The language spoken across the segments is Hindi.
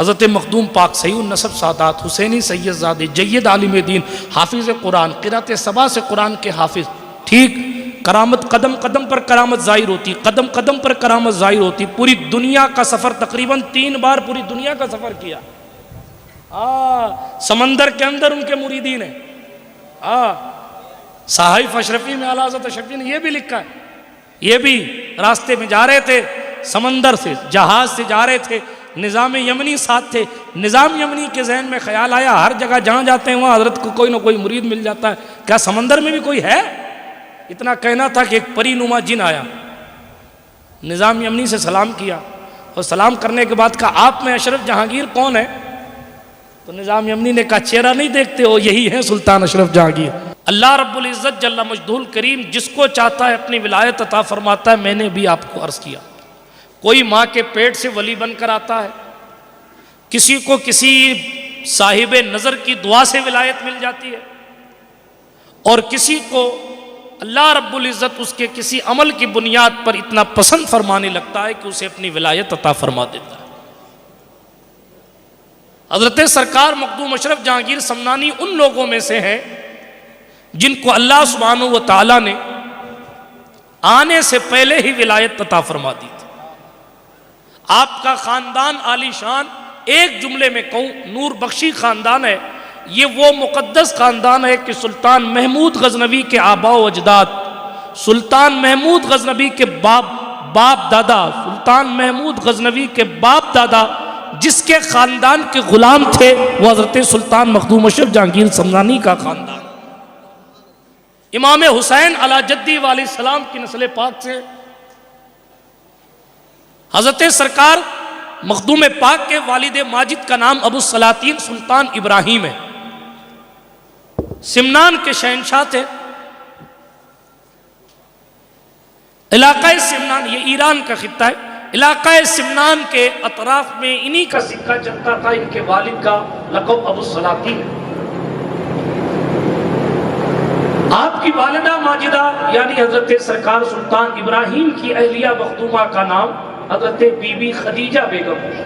हज़रत मखदूम पाक सईद नसब सादात हुसैनी सैयदजादे जय्यद आलिम दीन हाफिज़ कुरान क़िरात सबा से कुरान के हाफिज़। ठीक, करामत कदम कदम पर करामत ज़ाहिर होती, कदम कदम पर करामत ज़ाहिर होती। पूरी दुनिया का सफ़र तकरीबन 3 बार पूरी दुनिया का सफ़र किया। समंदर के अंदर उनके मुरीदीन है। साहिफ अशरफी में आला हज़रत अशरफी ने यह भी लिखा है, ये भी रास्ते में जा रहे थे, समंदर से जहाज से जा रहे थे, निज़ाम यमनी साथ थे। निज़ाम यमनी के जहन में ख्याल आया हर जगह जहाँ जाते हैं वहाँ हज़रत को कोई ना कोई मुरीद मिल जाता है, क्या समंदर में भी कोई है? इतना कहना था कि एक परीनुमा जिन आया, निज़ाम यमनी से सलाम किया और सलाम करने के बाद कहा आप में अशरफ जहांगीर कौन है? तो निज़ाम यमनी ने कहा चेहरा नहीं देखते हो, यही है सुल्तान अशरफ जहांगीर। अल्लाह रब्बुल इज़्ज़त जल्ला मजदूल करीम जिसको चाहता है अपनी विलायत अता फरमाता है। मैंने भी आपको अर्ज़ किया, कोई माँ के पेट से वली बनकर आता है, किसी को किसी साहिब नज़र की दुआ से विलायत मिल जाती है, और किसी को अल्लाह रब्बुल इज़्ज़त उसके किसी अमल की बुनियाद पर इतना पसंद फरमाने लगता है कि उसे अपनी विलायत अता फरमा देता है। हज़रत सरकार मखदूम अशरफ जहांगीर समनानी उन लोगों में से हैं जिनको अल्लाह सुब्हानहू व तआला ने आने से पहले ही विलायत अता फरमा दी थी। आपका ख़ानदान आलीशान, एक जुमले में कहूँ नूर बख्शी ख़ानदान है। ये वो मुक़द्दस ख़ानदान है कि सुल्तान महमूद गज़नवी के आबा व अजदाद, सुल्तान महमूद गज़नवी के बाप दादा, सुल्तान महमूद गज़नवी के बाप दादा जिसके ख़ानदान के ग़ुलाम थे वो हज़रत सुल्तान मखदूम अशरफ जहांगीर समनानी का ख़ानदान। इमाम हुसैन अला जद्दी वाले सलाम की नस्ल पाक से हज़रत सरकार मखदूम पाक के वालिद माजिद का नाम अबू सलातीन सुल्तान इब्राहिम है। सिमनान के शहनशाह थे। इलाक़ा सिमनान, ये ईरान का खित्ता है, इलाक़ा सिमनान के अतराफ में इन्हीं का सिक्का चलता था। इनके वालिद का लक़ब अबू सलातीन है। आपकी वालिदा माजिदा यानी हज़रत सरकार सुल्तान इब्राहिम की अहलिया मखदूमा का नाम हज़रत बीबी खदीजा बेगम है।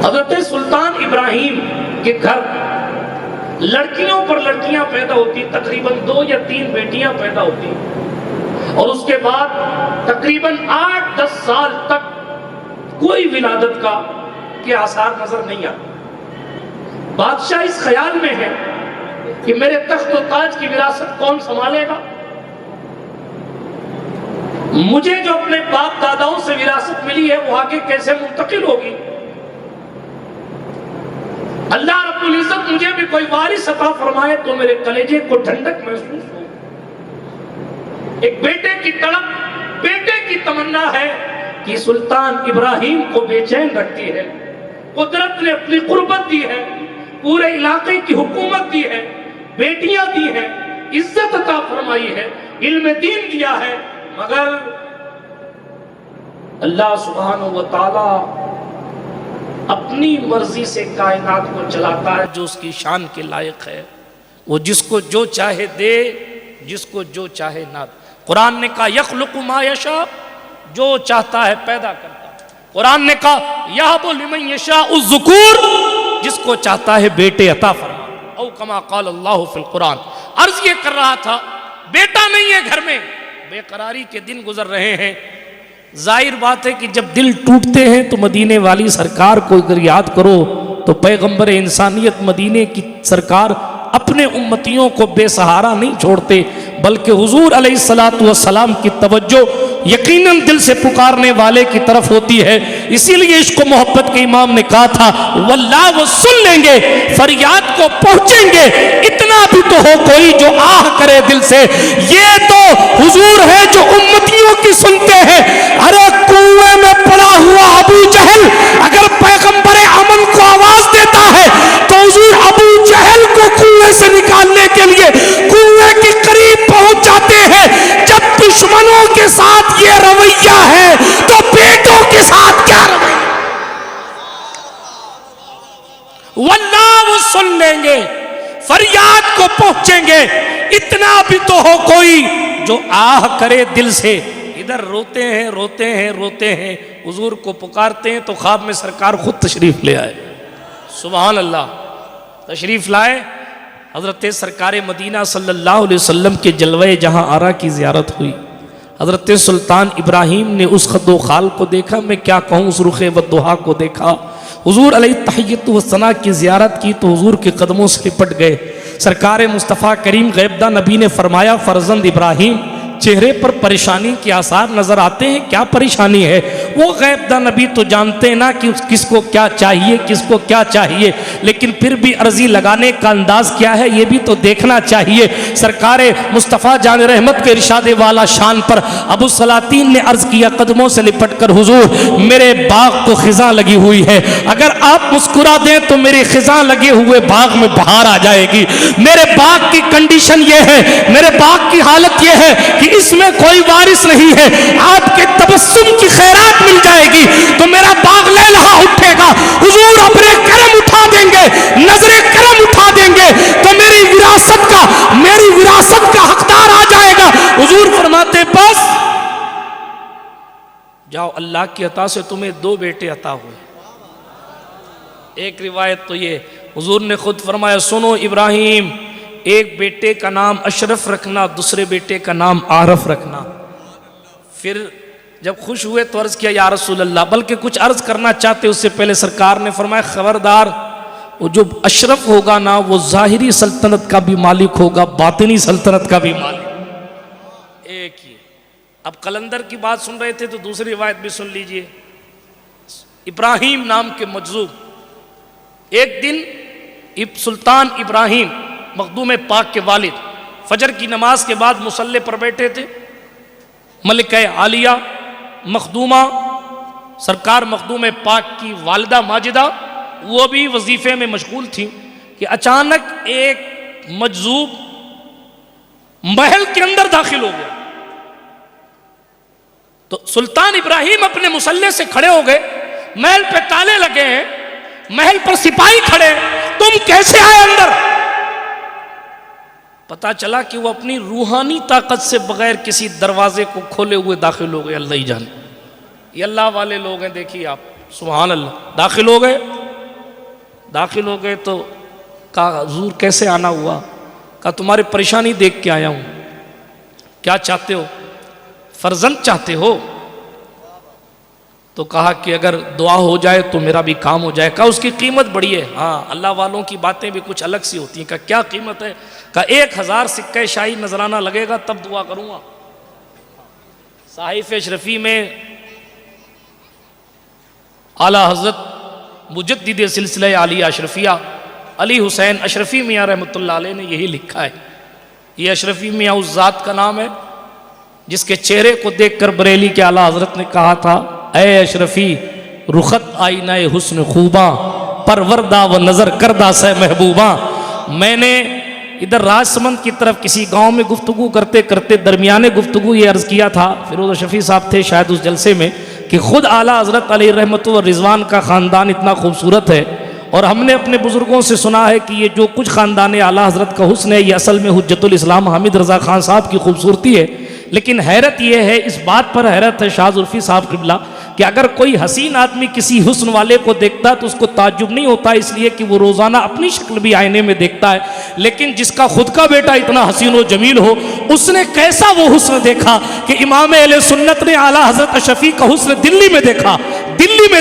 हज़रत सुल्तान इब्राहिम के घर लड़कियों पर लड़कियां पैदा होती, तकरीबन 2 या 3 बेटियां पैदा होती, और उसके बाद तकरीबन 8-10 साल तक कोई विलादत का के आसार नजर नहीं आते। बादशाह इस ख्याल में है कि मेरे तख्त और ताज की विरासत कौन संभालेगा, मुझे जो अपने बाप दादाओं से विरासत मिली है वो आगे कैसे मुंतकिल होगी। अल्लाह रब्बुल इज़्ज़त मुझे भी कोई वारिस अता फरमाए तो मेरे कलेजे को ठंडक महसूस हो। एक बेटे की तड़प, बेटे की तमन्ना है कि सुल्तान इब्राहिम को बेचैन रखती है। कुदरत ने अपनी कुर्बत दी है, पूरे इलाके की हुकूमत दी है, बेटियां दी है, इज्जत अता फरमाई है, इल्म दीन दिया है, मगर अल्लाह सुब्हानहू व तआला अपनी मर्जी से कायनात को चलाता है जो उसकी शान के लायक है। वो जिसको जो चाहे दे, जिसको जो चाहे ना दे। कुरान ने कहा यख्लुकु मा यशा, जो चाहता है पैदा करता है। कुरान ने कहा यहबु लिमन यशाउ ज़ुकूर, जिसको चाहता है बेटे अता फरमा। औ कमा क़ाल अल्लाहु फ़िल कुरान। अर्ज ये कर रहा था बेटा नहीं है घर में, बेकरारी के दिन गुजर रहे हैं। जाहिर बात है कि जब दिल टूटते हैं तो मदीने वाली सरकार को अगर याद करो तो पैगंबर इंसानियत मदीने की सरकार अपने उम्मतियों को बेसहारा नहीं छोड़ते, बल्कि हुजूर अलैहिस्सलातु वस्सलाम की तवज्जो यकीनन दिल से पुकारने वाले की तरफ होती है। इसीलिए इसको मोहब्बत के इमाम ने कहा था वल्लाह वो सुन लेंगे, फरियाद को पहुंचेंगे, इतना भी तो हो कोई जो आह करे दिल से। ये तो हुजूर है जो उम्मतियों की सुनते हैं। अरे कुएं में पड़ा हुआ अबू जहल अगर पैगंबर अमन को आवाज देता है तो हुजूर अबू जहल को कुएं से निकालने के लिए कुएं के करीब पहुंच जाते हैं। जब दुश्मनों के साथ ये रवैया है तो बेटों के साथ क्या रवैया। वल्लाह वो सुन लेंगे, फरियाद को पहुंचेंगे, इतना भी तो हो कोई जो आह करे दिल से। इधर रोते हैं रोते हैं रोते हैं, हुजूर को पुकारते हैं तो ख्वाब में सरकार खुद तशरीफ़ ले आए। सुभान अल्लाह। तशरीफ़ लाए, हज़रत सरकार मदीना सल्लल्लाहु अलैहि वसल्लम के जलवे जहाँ आरा की ज़ियारत हुई। हज़रत सुल्तान इब्राहीम ने उस खद्दो खाल को देखा, मैं क्या कहूँ उस रुखे वद्दुहा को देखा। हुजूर अलैहि तहिय्यत व सना की ज़ियारत की तो हुजूर के कदमों से लिपट गए। सरकार मुस्तफ़ा करीम गैबदा नबी ने फरमाया, फ़र्जंद इब्राहीम चेहरे पर परेशानी के आसार नज़र आते हैं, क्या परेशानी है? वो गैबदा नबी तो जानते हैं ना कि किसको क्या चाहिए, किसको क्या चाहिए, लेकिन फिर भी अर्जी लगाने का अंदाज क्या है ये भी तो देखना चाहिए। सरकार मुस्तफ़ा जान रहमत के इरशाद वाला शान पर अबू सलातीन ने अर्ज किया कदमों से लिपट कर, हुजूर मेरे बाग को खिज़ां लगी हुई है, अगर आप मुस्कुरा दें तो मेरे खिज़ां लगे हुए बाग में बहार आ जाएगी। मेरे बाग की कंडीशन ये है, मेरे बाग की हालत ये है कि इसमें कोई वारिस नहीं है, आपके तबस्सुम की खैरात मिल जाएगी तो मेरा बाग लहलहा उठेगा। हुजूर अपने करम उठा देंगे, नजरे करम उठा देंगे तो मेरी विरासत का हकदार आ जाएगा। हुजूर फरमाते बस जाओ, अल्लाह की अता से तुम्हें 2 बेटे अता हुए। एक रिवायत तो ये हुजूर ने खुद फरमाया, सुनो इब्राहिम, एक बेटे का नाम अशरफ रखना, दूसरे बेटे का नाम आरफ रखना। फिर जब खुश हुए तो अर्ज किया, या रसूल अल्लाह, बल्कि कुछ अर्ज करना चाहते उससे पहले सरकार ने फरमाया, खबरदार वो जो अशरफ होगा ना वो ज़ाहिरी सल्तनत का भी मालिक होगा, बातिनी सल्तनत का भी मालिक एक ही। अब कलंदर की बात सुन रहे थे तो दूसरी रिवायत भी सुन लीजिए। इब्राहिम नाम के मजलूम एक दिन सुल्तान इब्राहिम मखदूम पाक के वालिद फजर की नमाज के बाद मुसल्ले पर बैठे थे। मलिका आलिया मखदूमा सरकार मखदूम पाक की वालिदा माजिदा वो भी वजीफे में मशगूल थी कि अचानक एक मजजूब महल के अंदर दाखिल हो गया। तो सुल्तान इब्राहिम अपने मुसल्ले से खड़े हो गए, महल पे ताले लगे हैं, महल पर सिपाही खड़े, तुम कैसे आए अंदर? पता चला कि वो अपनी रूहानी ताकत से बगैर किसी दरवाजे को खोले हुए दाखिल हो गए। अल्लाह ही जाने, ये अल्लाह वाले लोग हैं। देखिए आप, सुभान अल्लाह। दाखिल हो गए तो कहा, हुजूर कैसे आना हुआ? कहा तुम्हारी परेशानी देख के आया हूँ, क्या चाहते हो? फर्जंद चाहते हो? तो कहा कि अगर दुआ हो जाए तो मेरा भी काम हो जाए। कहा उसकी कीमत बड़ी है। हाँ, अल्लाह वालों की बातें भी कुछ अलग सी होती हैं। कहा क्या कीमत है? कहा 1000 सिक्के शाही नजराना लगेगा तब दुआ करूँगा। साहिफ अशरफी में आला हजरत मुजद्दिद सिलसिला आलिया अशरफिया अली हुसैन अशरफी मियाँ रहमतुल्लाह अलैह ने यही लिखा है। ये अशरफी मियाँ उस ज़ात का नाम है जिसके चेहरे को देखकर बरेली के आला हजरत ने कहा था, ऐ अशरफी रुखत आईनाए हुस्न खूबा, परवरदा व नज़र करदा से महबूबा। मैंने इधर राजसमंद की तरफ किसी गांव में गुफ्तगू करते करते दरमियाने गुफ्तगू ये अर्ज़ किया था, फिरोज़ शफ़ी साहब थे शायद उस जलसे में, कि ख़ुद आला हज़रत अलैहि रहमत व रिज़वान का ख़ानदान इतना खूबसूरत है और हमने अपने बुज़ुर्गों से सुना है कि ये जो कुछ ख़ानदान आला हज़रत का हुस्न है ये असल में हुज्जतुल इस्लाम हामिद रज़ा ख़ान साहब की खूबसूरती है। लेकिन हैरत यह है, इस बात पर हैरत है शाह ज़ुल्फ़ी साहब क़िबला, कि अगर कोई हसीन आदमी किसी हुस्न वाले को देखता है तो उसको ताज्जुब नहीं होता, इसलिए कि वो रोज़ाना अपनी शक्ल भी आईने में देखता है। लेकिन जिसका खुद का बेटा इतना हसीन व जमील हो, उसने कैसा वो हुस्न देखा कि इमाम अहले सुन्नत ने आला हज़रत शफ़ी का हुस्न दिल्ली में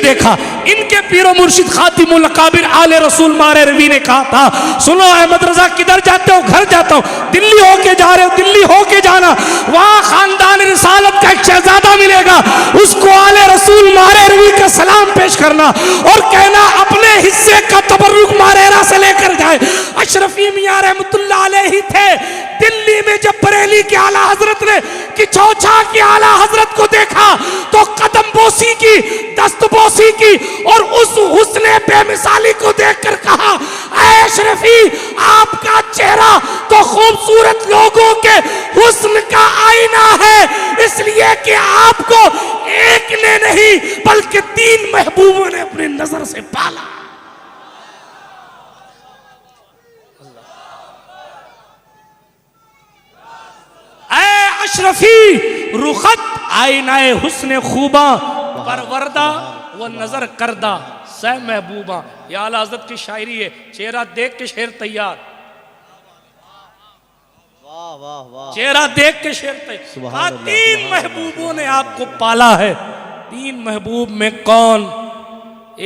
देखा। इनके पीरो मुर्शिद खातिमुल अकाबिर आले रसूल मारे रवी ने कहा था, सुनो अहमद रजा किधर जाते हो? घर जाता हूँ। दिल्ली होके जा रहे हो? दिल्ली होके जाना, वहाँ खानदान रिसालत का एक शहजादा मिलेगा, उसको आले रसूल मारे रवी का सलाम पेश करना और कहना अपने हिस्से का तबर्रुक मारेरा से लेकर जाए। अशरफी मियां रहमतुल्लाह अलैहि थे। दिल्ली में जब बरेली के आला हजरत ने कि चौछा के आला हजरत को देखा तो कदम बोसी की, दस्त बोसी की और उस हुस्ने बेमिसाली को देखकर कहा, ऐ अशरफी आपका चेहरा तो खूबसूरत लोगों के हुस्न का आईना है, इसलिए कि आपको एक ने नहीं बल्कि 3 महबूबों ने अपनी नजर से पाला। अशरफी रुखत आईनाए हुस्न खूबा परवरदा वो नजर करदा सह महबूबा। या आला हज़रत की शायरी है, चेहरा देख के शेर तैयार, वाह वाह वाह, चेहरा देख के शेर तैयार। हाँ, तीन महबूबों ने आपको पाला है। तीन महबूब में कौन?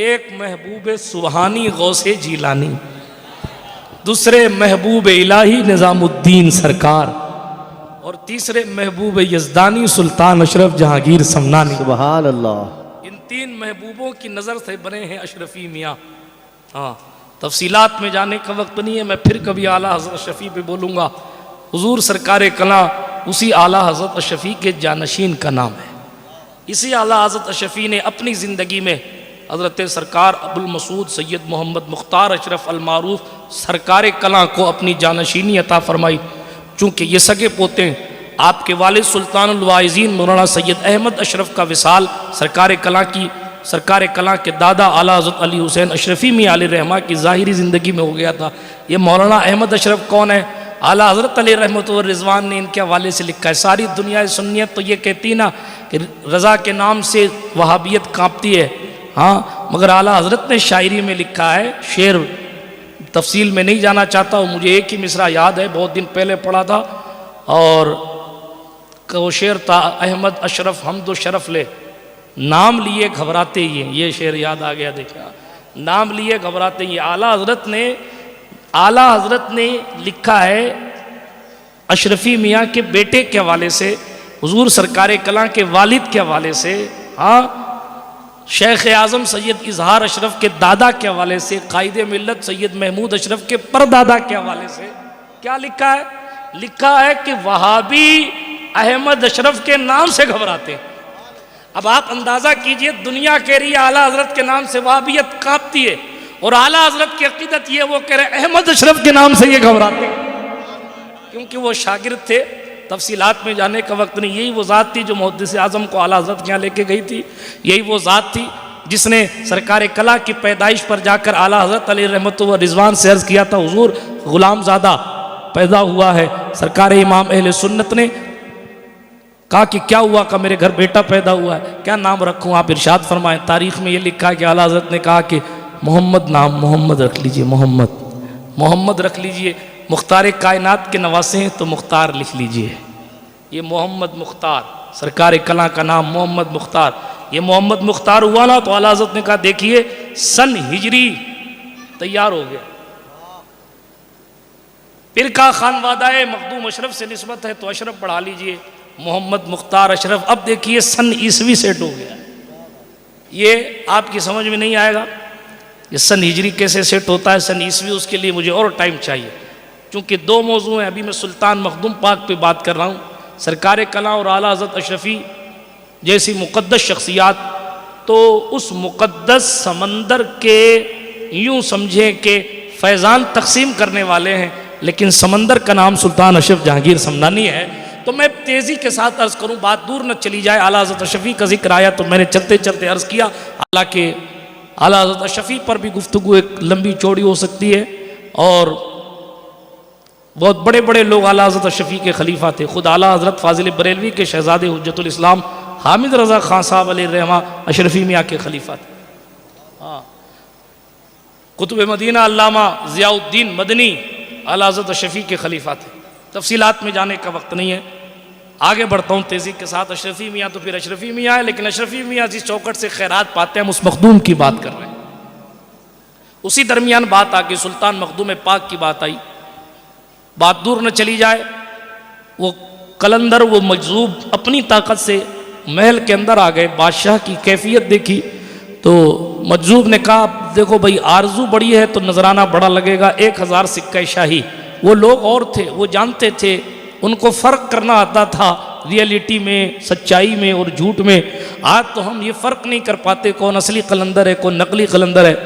एक महबूब सुबहानी गौसे जीलानी, दूसरे महबूब इलाही निजामुद्दीन सरकार, और तीसरे महबूब यज़दानी सुल्तान अशरफ जहांगीर समनानी। सुभान अल्लाह। इन तीन महबूबों की नज़र से बने हैं अशरफी मियाँ। हाँ, तफसीलात में जाने का वक्त नहीं है, मैं फिर कभी आला हज़रत शफ़ी पे बोलूँगा। हुजूर सरकार कला उसी आला हज़रत शफ़ी के जानशीन का नाम है। इसी आला हज़रत शफ़ी ने अपनी ज़िंदगी में हज़रत सरकार अबुल मसूद सैयद मोहम्मद मुख्तार अशरफ अल मारूफ सरकार कला को अपनी जानशीनी अता फरमाई। चूँकि ये सगे पोते हैं, आपके वालिद सुल्तानुल वाइज़ीन मौलाना सैयद अहमद अशरफ का विसाल सरकार कला के दादा आला हज़रत अली हुसैन अशरफी मियां अलैहिर्रहमा की ज़ाहिरी ज़िंदगी में हो गया था। ये मौलाना अहमद अशरफ कौन है? आला हज़रत अली रहमत व रिज़वान ने इनके हवाले से लिखा है। सारी दुनिया सुन्नियत तो ये कहती ना कि रज़ा के नाम से वहाबियत कांपती है, हाँ, मगर आला हज़रत ने शायरी में लिखा है, शेर तफसील में नहीं जाना चाहता हूँ, मुझे एक ही मिसरा याद है, बहुत दिन पहले पढ़ा था, और वो शेर था, अहमद अशरफ हमदो शरफ ले, नाम लिए घबराते ही हैं। ये शेर याद आ गया, देखा, नाम लिए घबराते ही। आला हज़रत ने लिखा है अशरफी मियाँ के बेटे के हवाले से, हुजूर सरकार कला के वालिद के हवाले से, हाँ, शेख आज़म सैयद इजहार अशरफ के दादा के हवाले से, कायद मिल्लत सैयद महमूद अशरफ के परदादा के हवाले से क्या लिखा है? लिखा है कि वहाबी अहमद अशरफ के नाम से घबराते। अब आप अंदाज़ा कीजिए, दुनिया कह रही है आला हज़रत के नाम से वहाबियत कांपती है, और आला हज़रत की अकीदत ये, वो कह रहे अहमद अशरफ के नाम से ये घबराते, क्योंकि वो शागिर्द थे। तफसीलात में जाने का वक्त नहीं। यही वो ज़ात थी जो मुहद्दिस आज़म को आला हज़रत के यहाँ लेके गई थी। यही वो ज़ात थी जिसने सरकार कला की पैदाइश पर जाकर आला हज़रत अली रहमत व रिज़वान से अर्ज़ किया था, हुजूर ग़ुलामज़ादा पैदा हुआ है। सरकार इमाम अहले सुन्नत ने कहा कि क्या हुआ? का मेरे घर बेटा पैदा हुआ है, क्या नाम रखूँ? आप इरशाद फरमाएं। तारीख़ में ये लिखा है कि आला हज़रत ने कहा कि मोहम्मद नाम मोहम्मद रख लीजिए, मोहम्मद रख लीजिए। मुख्तार कायनात के नवासे हैं तो मुख्तार लिख लीजिए। ये मोहम्मद मुख्तार, सरकार कला का नाम मोहम्मद मुख्तार। ये मोहम्मद मुख्तार हुआ ना, तो आला हज़रत ने कहा देखिए सन हिजरी तैयार हो गया। फिर कहा खानवादाए मखदूम अशरफ से निस्बत है तो अशरफ बढ़ा लीजिए, मोहम्मद मुख्तार अशरफ। अब देखिए सन ईसवी सेट हो गया। ये आपकी समझ में नहीं आएगा ये सन हिजरी कैसे सेट होता है, सन ईसवी, उसके लिए मुझे और टाइम चाहिए, क्योंकि दो मौजू हैं। अभी मैं सुल्तान मखदूम पाक पे बात कर रहा हूँ। सरकार कला और आला हज़रत अशरफी जैसी मुक़द्दस शख्सियात, तो उस मुक़द्दस समंदर के यूँ समझें कि फैज़ान तकसीम करने वाले हैं, लेकिन समंदर का नाम सुल्तान अशरफ जहांगीर समनानी है। तो मैं तेज़ी के साथ अर्ज़ करूँ, बात दूर न चली जाए। आला हज़रत अशरफी का जिक्र आया तो मैंने चलते चलते अर्ज़ किया। हालांकि आला हज़रत अशरफी पर भी गुफ्तगू एक लंबी चौड़ी हो सकती है, और बहुत बड़े बड़े लोग आला हज़रत अशरफी के खलीफा थे। खुद आला हज़रत फ़ाज़िल बरेलवी के शहज़ादे हुज्जतुल इस्लाम हामिद रज़ा ख़ान साहब अलैहिर्रहमा अशरफी मियाँ के खलीफा थे। हाँ, कुतुब मदीना अल्लामा ज़ियाउद्दीन मदनी आला हज़रत अशरफी के खलीफा थे। तफसीलात में जाने का वक्त नहीं है, आगे बढ़ता हूँ तेज़ी के साथ। अशरफी मियाँ तो फिर अशरफी मियाँ है, लेकिन अशरफी मियाँ जिस चौकट से खैरात पाते हैं हम उस मखदूम की बात कर रहे हैं। उसी दरमियान बात आ गई, सुल्तान मखदूम पाक की बात आई। बात दूर न चली जाए, वो कलंदर, वो मजजूब अपनी ताकत से महल के अंदर आ गए। बादशाह की कैफियत देखी तो मजजूब ने कहा देखो भाई, आरजू बड़ी है तो नजराना बड़ा लगेगा, 1000 सिक्का शाही। वो लोग और थे, वो जानते थे, उनको फ़र्क करना आता था रियलिटी में, सच्चाई में और झूठ में। आज तो हम ये फ़र्क नहीं कर पाते कौन असली कलंदर है कौन नकली कलंदर है।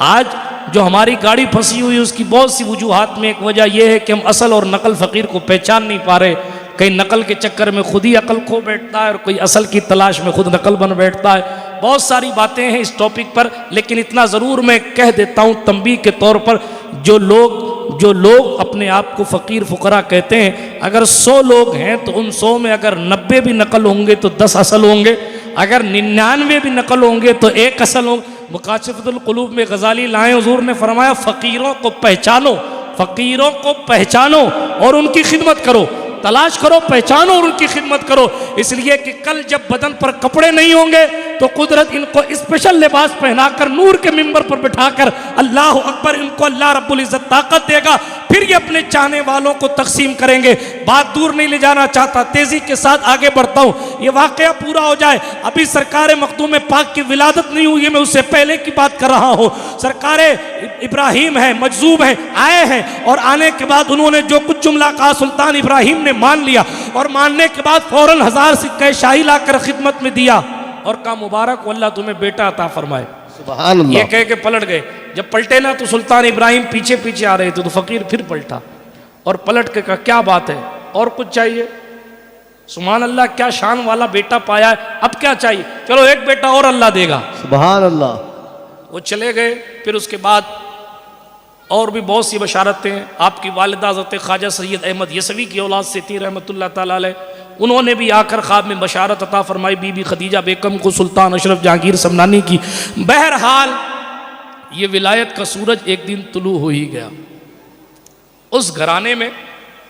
आज जो हमारी गाड़ी फंसी हुई है उसकी बहुत सी वजूहात में एक वजह यह है कि हम असल और नकल फ़कीर को पहचान नहीं पा रहे। कहीं नकल के चक्कर में खुद ही अकल खो बैठता है और कोई असल की तलाश में खुद नकल बन बैठता है। बहुत सारी बातें हैं इस टॉपिक पर, लेकिन इतना ज़रूर मैं कह देता हूँ तंबीह के तौर पर, जो लोग जो लोग अपने आप को फ़कीर फ़ुकरा कहते हैं, अगर 100 लोग हैं तो उन 100 में अगर 90 भी नकल होंगे तो 10 असल होंगे, अगर 99 भी नकल होंगे तो 1 असल होंगे। मुकाशिफतुल क़ुलूब में गज़ाली लाए, हुज़ूर ने फरमाया फ़कीरों को पहचानो, फ़कीरों को पहचानो और उनकी खिदमत करो, तलाश करो, पहचानो और उनकी खिदमत करो। इसलिए कि कल जब बदन पर कपड़े नहीं होंगे तो कुदरत इनको स्पेशल लिबास पहनाकर नूर के मिंबर पर बिठाकर अल्लाह अकबर, इनको अल्लाह रब्बुल इज़्ज़त ताकत देगा, फिर ये अपने चाहने वालों को तकसीम करेंगे। बात दूर नहीं ले जाना चाहता, तेज़ी के साथ आगे बढ़ता हूँ, ये वाक़या पूरा हो जाए। अभी सरकार मखदूम पाक की विलादत नहीं हुई है, मैं उससे पहले की बात कर रहा हूँ। सरकार इब्राहिम है, मजजूब है, आए हैं और आने के बाद उन्होंने जो कुछ जुमला कहा सुल्तान इब्राहिम ने मान लिया और मानने के बाद फौरन 1000 सिक्के शाही लाकर खिदमत में दिया और कहा मुबारक हो, अल्लाह तुम्हें बेटा अता फरमाए। सुभान अल्लाह। ये कह के पलट गए। जब पलटे ना तो सुल्तान इब्राहिम पीछे पीछे आ रहे थे तो फकीर फिर पलटा और पलट के कहा क्या बात है, और कुछ चाहिए? सुभान अल्लाह, क्या शान वाला बेटा पाया है, अब क्या चाहिए? चलो एक बेटा और अल्लाह देगा। सुभान अल्लाह। वो चले गए। फिर उसके बाद और भी बहुत सी बशारतें आपकी वालिदा हज़रत ख्वाजा सैयद अहमद यसवी की औलाद से थी रहमतुल्लाह ताला अलैह, उन्होंने भी आकर ख्वाब में बशारत अता फरमाई बीबी खदीजा बेगम को, सुल्तान अशरफ जहांगीर समनानी की। बहरहाल ये विलायत का सूरज एक दिन तुलू हो ही गया। उस घराने में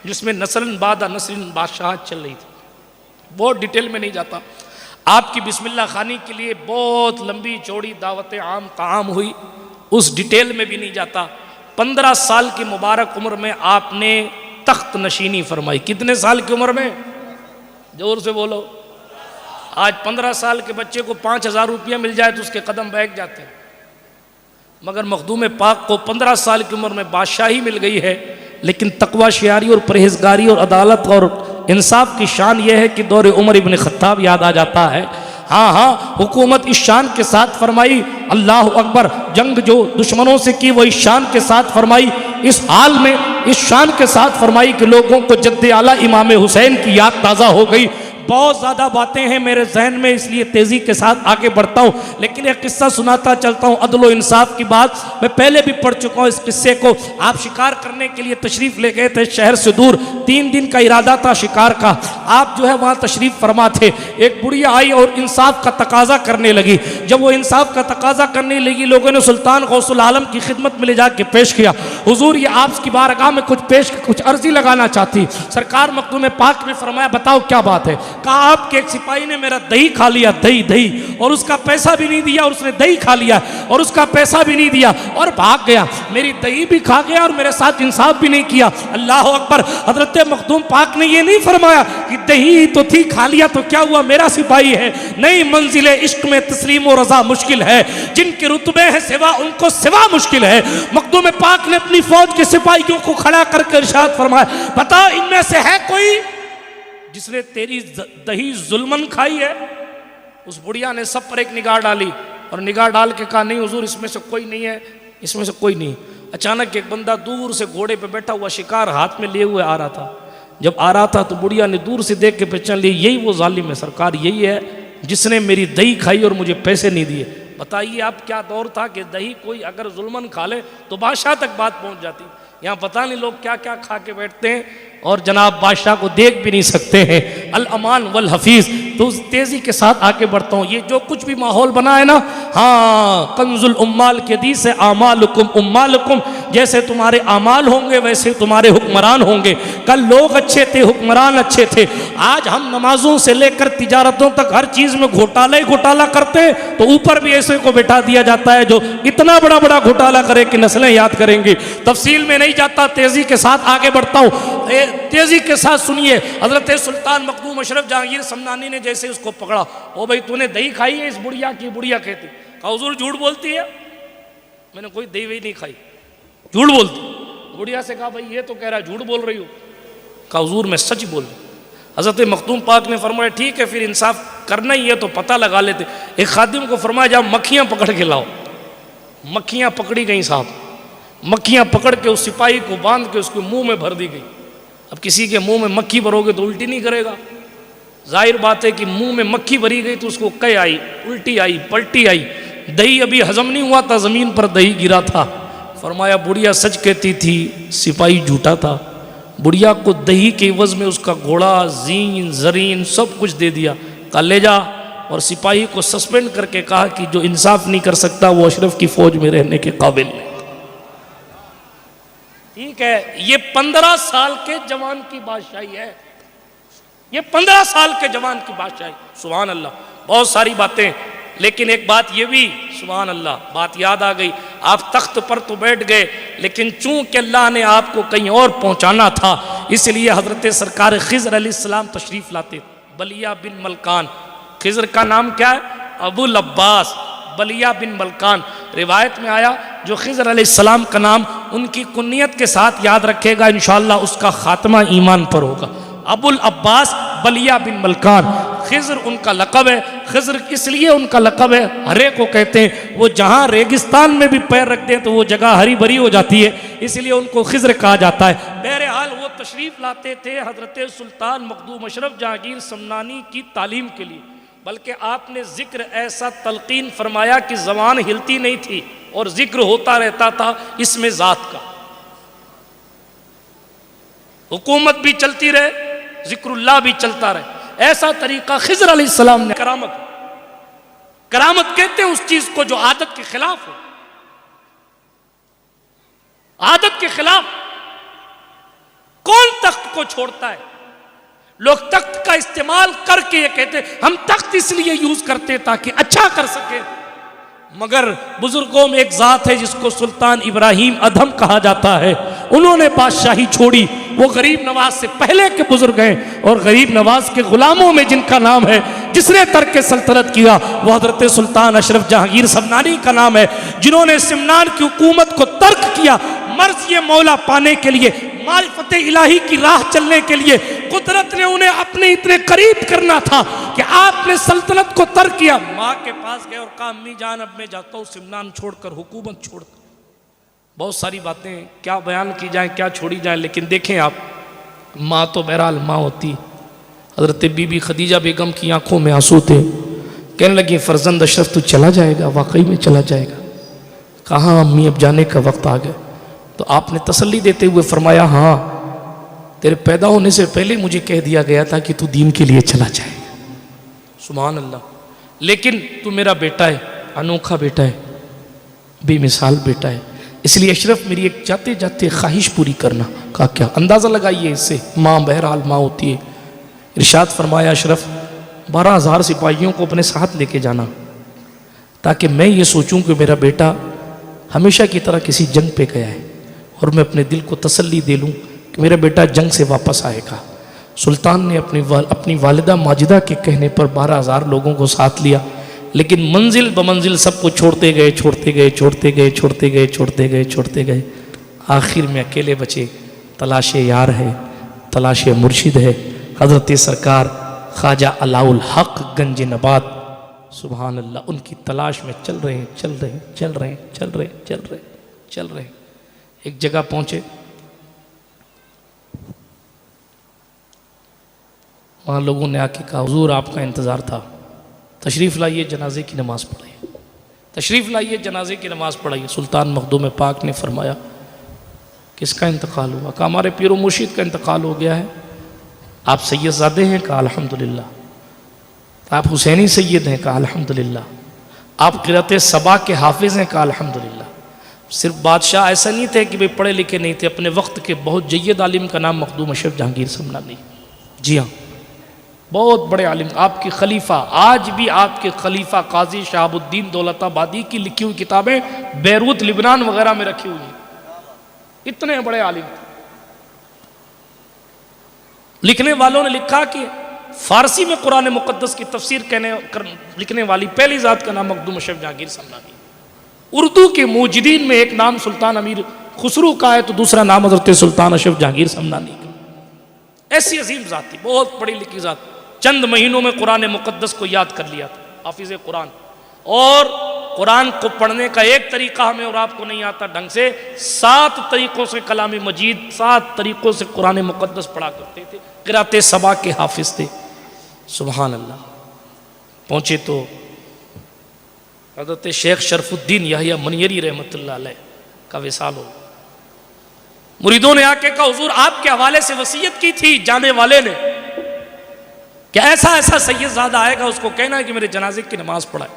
जिसमें नस्लन बादा नस्लन बादशाहत चल रही थी, बहुत डिटेल में नहीं जाता, आपकी बिस्मिल्लाह खानी के लिए बहुत लंबी चौड़ी दावत आम ताम हुई, उस डिटेल में भी नहीं जाता। 15 साल की मुबारक उम्र में आपने तख्त नशीनी फरमाई। कितने साल की उम्र में? जोर से बोलो। आज 15 साल के बच्चे को 5000 रुपया मिल जाए तो उसके कदम बैठ जाते हैं, मगर मखदूम पाक को 15 साल की उम्र में बादशाही मिल गई है। लेकिन तकवा शियारी और परहेजगारी और अदालत और इंसाफ की शान यह है कि दौर उमर इब्न खत्ताब याद आ जाता है। हाँ हाँ, हुकूमत इस शान के साथ फरमाई, अल्लाह अकबर, जंग जो दुश्मनों से की वो इस शान के साथ फरमाई, इस हाल में इस शान के साथ फरमाई कि लोगों को जद्दे आला इमाम हुसैन की याद ताज़ा हो गई। बहुत ज़्यादा बातें हैं मेरे जहन में, इसलिए तेज़ी के साथ आगे बढ़ता हूँ, लेकिन एक किस्सा सुनाता चलता हूँ। अदल व इंसाफ की बात मैं पहले भी पढ़ चुका हूँ। इस किस्से को आप शिकार करने के लिए तशरीफ़ ले गए थे शहर से दूर, 3 दिन का इरादा था शिकार का, आप जो है वहाँ तशरीफ़ फरमा थे। एक बुढ़िया आई और इंसाफ का तकाजा करने लगी। जब वो इंसाफ का तकाजा करने लगी, लोगों ने सुल्तान गौसुल आलम की खिदमत में ले जाके पेश किया, हुजूर ये आपकी बारगाह में कुछ अर्जी लगाना चाहती। सरकार मखदूम पाक ने फरमाया बताओ क्या बात है? कहा आपके एक सिपाही ने मेरा दही खा लिया, दही, और उसका पैसा भी नहीं दिया, और उसने दही खा लिया और उसका पैसा भी नहीं दिया और भाग गया। मेरी दही भी खा गया और मेरे साथ इंसाफ भी नहीं किया। अल्लाह अकबर। हजरत मखदूम पाक ने ये नहीं फरमाया कि दही तो थी, खा लिया तो क्या हुआ, मेरा सिपाही है। नहीं, मंजिले इश्क में तस्लीम और रजा मुश्किल है, जिनके रुतबे हैं सिवा उनको सिवा मुश्किल है। मखदूम पाक ने अपनी फौज के सिपाहियों को खड़ा करके इरशाद फरमाया बताओ इनमें से है कोई जिसने तेरी दही जुल्मन खाई है? उस बुढ़िया ने सब पर एक निगाह डाली और निगाह डाल के कहा नहीं हुजूर, इसमें से कोई नहीं है, इसमें से कोई नहीं। अचानक एक बंदा दूर से घोड़े पे बैठा हुआ शिकार हाथ में लिए हुए आ रहा था। जब आ रहा था तो बुढ़िया ने दूर से देख के पहचान ली, यही वो जालिम है सरकार, यही है जिसने मेरी दही खाई और मुझे पैसे नहीं दिए। बताइए आप क्या दौर था कि दही कोई अगर जुल्मन खा ले तो बादशाह तक बात पहुंच जाती। यहाँ पता नहीं लोग क्या क्या खा के बैठते हैं और जनाब बादशाह को देख भी नहीं सकते हैं। अल अमान वल हफीज़। तो उस तेज़ी के साथ आगे बढ़ता हूँ। ये जो कुछ भी माहौल बना है ना, हाँ, कंजुल उम्माल के हदीस है, आमालुकुम उम्मालुकुम, जैसे तुम्हारे आमाल होंगे वैसे तुम्हारे हुक्मरान होंगे। कल लोग अच्छे थे, हुक्मरान अच्छे थे, आज हम नमाजों से लेकर तिजारतों तक हर चीज़ में घोटाला ही घोटाला करते हैं, तो ऊपर भी ऐसे को बैठा दिया जाता है जो इतना बड़ा बड़ा घोटाला करे कि नस्लें याद करेंगी। तफसील में नहीं जाता, तेज़ी के साथ आगे बढ़ता हूँ। तेज़ी के साथ सुनिए। हज़रत सुल्तान मखदूम अशरफ जहांगीर समनानी ने जैसे उसको पकड़ा, ओ भाई तूने दही खाई है? इस बुढ़िया की, बुढ़िया कहती, कहा हुजूर झूठ बोलती है, मैंने कोई दही वही नहीं खाई, झूठ बोलती। बुढ़िया से कहा भाई ये तो कह रहा है झूठ बोल रही हो। कहा हुजूर मैं सच बोल रही। हज़रत मखदूम पाक ने फरमाया ठीक है फिर इंसाफ करना ही है तो पता लगा लेते। एक खादिम को फरमाया जाओ मक्खियाँ पकड़ के लाओ। मक्खियाँ पकड़ी गई साहब, मक्खियाँ पकड़ के उस सिपाही को बांध के उसके मुंह में भर दी गई। अब किसी के मुंह में मक्खी भरोगे तो उल्टी नहीं करेगा, जाहिर बात है कि मुंह में मक्खी भरी गई तो उसको कै आई, उल्टी आई, पलटी आई। दही अभी हजम नहीं हुआ था, ज़मीन पर दही गिरा था। फरमाया बुढ़िया सच कहती थी, सिपाही झूठा था। बुढ़िया को दही के एवज में उसका घोड़ा, जीन, जरीन सब कुछ दे दिया। कहा ले जा, और सिपाही को सस्पेंड करके कहा कि जो इंसाफ नहीं कर सकता वो अशरफ की फौज में रहने के काबिल नहीं। ठीक है, ये 15 साल के जवान की बादशाही है, ये 15 साल के जवान की बादशाही। सुभान अल्लाह। बहुत सारी बातें, लेकिन एक बात ये भी सुभान अल्लाह बात याद आ गई। आप तख्त पर तो बैठ गए, लेकिन चूंकि अल्लाह ने आपको कहीं और पहुंचाना था, इसलिए हजरत सरकार खिज़र अलैहिस्सलाम तशरीफ लाते। बलिया बिन मलकान, खिज़र का नाम क्या है? अबुल अब्बास बलिया बिन मलकान। रिवायत में आया जो खिज़र अलैहिस्सलाम का नाम उनकी कुन्नियत के साथ याद रखेगा, इंशाअल्लाह उसका खात्मा ईमान पर होगा। अबुल अब्बास बलिया बिन मलकान, खिज़र उनका लक़ब है। खिज़र इसलिए उनका लक़ब है, हरे को कहते हैं, वो जहाँ रेगिस्तान में भी पैर रखते हैं तो वो जगह हरी भरी हो जाती है, इसलिए उनको खिज़र कहा जाता है। बहरहाल वो तशरीफ़ लाते थे हज़रत सुल्तान मखदूम अशरफ जहांगीर समनानी की तालीम के लिए। बल्कि आपने जिक्र ऐसा तलकीन फरमाया कि ज़बान हिलती नहीं थी और जिक्र होता रहता था इसमें ज़ात का। हुकूमत भी चलती रहे, जिक्रुल्लाह भी चलता रहे, ऐसा तरीका खिज़र अलैहिस्सलाम ने। करामत, करामत कहते हैं उस चीज को जो आदत के खिलाफ हो। आदत के खिलाफ कौन तख्त को छोड़ता है? लोग तख्त का इस्तेमाल करके ये कहते हम तख्त इसलिए यूज करते ताकि अच्छा कर सके, मगर बुजुर्गों में एक जात है जिसको सुल्तान इब्राहिम अधम कहा जाता है। उन्होंने बादशाही छोड़ी, वो गरीब नवाज से पहले के बुजुर्ग हैं, और गरीब नवाज के गुलामों में जिनका नाम है, जिसने तर्क सल्तनत किया, वो हजरत सुल्तान अशरफ जहांगीर समनानी का नाम है, जिन्होंने सिमनान की हुकूमत को तर्क किया मर्ज ये मौला पाने के लिए, मारिफत इलाही की राह चलने के लिए। कुदरत ने उन्हें अपने इतने करीब करना था कि आपने सल्तनत को तर्क किया। माँ के पास गए और कहा अम्मी जान अब मैं जाता हूँ सिमनान छोड़कर, हुकूमत छोड़कर। बहुत सारी बातें क्या बयान की जाए, क्या छोड़ी जाए, लेकिन देखें आप, माँ तो बहरहाल माँ होती। हजरत बीबी खदीजा बेगम की आंखों में आंसू थे, कहने लगी फर्जंद अशरफ तू चला जाएगा, वाकई में चला जाएगा। कहाँ अम्मी अब जाने का वक्त आ गया। तो आपने तसल्ली देते हुए फरमाया हाँ, तेरे पैदा होने से पहले मुझे कह दिया गया था कि तू दीन के लिए चला जाएगा। सुभान अल्लाह। लेकिन तू मेरा बेटा है, अनोखा बेटा है, बेमिसाल बेटा है, इसलिए अशरफ मेरी एक जाते जाते ख्वाहिश पूरी करना। कहा क्या? अंदाज़ा लगाइए इससे, माँ बहरहाल माँ होती है। इरशाद फरमाया अशरफ 12,000 सिपाहियों को अपने साथ लेके जाना, ताकि मैं ये सोचूं कि मेरा बेटा हमेशा की तरह किसी जंग पे गया है, और मैं अपने दिल को तसल्ली दे लूँ कि मेरा बेटा जंग से वापस आएगा। सुल्तान ने अपनी वालिदा माजिदा के कहने पर 12,000 लोगों को साथ लिया, लेकिन मंजिल ब मंजिल सबको छोड़ते गए, छोड़ते गए, छोड़ते गए, छोड़ते गए, छोड़ते गए, छोड़ते गए। आखिर में अकेले बचे। तलाशे यार है, तलाशे मुर्शिद है, हज़रत सरकार ख्वाजा अलाउल हक गंज नबात, सुभान अल्लाह, उनकी तलाश में चल रहे हैं, चल रहे हैं, चल रहे हैं, चल रहे हैं, चल रहे हैं, चल रहे हैं। एक जगह पहुंचे, वहाँ लोगों ने आके कहा हुजूर आपका इंतज़ार था, तशरीफ़ लाइए जनाजे की नमाज़ पढ़ाइए, तशरीफ़ लाइए जनाजे की नमाज़ पढ़ाइए। सुल्तान मखदूम पाक ने फरमाया किसका इंतकाल हुआ? कहा हमारे पीर मुर्शिद का इंतकाल हो गया है। आप सैयदज़ादे हैं? कहा अल्हम्दुलिल्लाह। आप हुसैनी सैयद हैं? कहा अल्हम्दुलिल्लाह। आप क़िरात सबा के हाफिज़ हैं? कहा अल्हम्दुलिल्लाह। सिर्फ बादशाह ऐसा नहीं थे कि भाई पढ़े लिखे नहीं थे, अपने वक्त के बहुत जय्यद आलिम का नाम मखदूम अशरफ जहांगीर समनानी। जी हाँ, बहुत बड़े आलिम। आपके खलीफा, आज भी आपके खलीफा काजी शहाबुद्दीन दौलताबादी की लिखी हुई किताबें बैरूत लिबनान वगैरह में रखी हुई हैं, इतने बड़े आलिम। लिखने वालों ने लिखा कि फारसी में कुरान मुकद्दस की तफसीर लिखने वाली पहली जात का नाम मखदूम अशरफ जहांगीर समनानी। उर्दू के मुजिदीन में एक नाम सुल्तान अमीर खुसरू का है, तो दूसरा नाम हज़रत सुल्तान अशरफ जहांगीर समनानी का। ऐसी अजीम जात थी, बहुत पढ़ी लिखी जात। चंद महीनों में कुरान मुकद्दस को याद कर लिया था, हाफिज़ कुरान। और कुरान को पढ़ने का एक तरीका हमें और आपको नहीं आता ढंग से, 7 तरीक़ों से कलाम मजीद, 7 तरीक़ों से कुरान मुकद्दस पढ़ा करते थे। क़िरात सबा के हाफिज़ थे। सुभान अल्लाह। पहुँचे तो हज़रत शेख शरफुद्दीन याहिया मनियरी रहमतुल्लाह अलैह का विसाल हो। मुरीदों ने आके कहा हुजूर आपके हवाले से वसीयत की थी जाने वाले ने कि ऐसा ऐसा सैयदजादा आएगा, उसको कहना है कि मेरे जनाजे की नमाज पढ़ाए।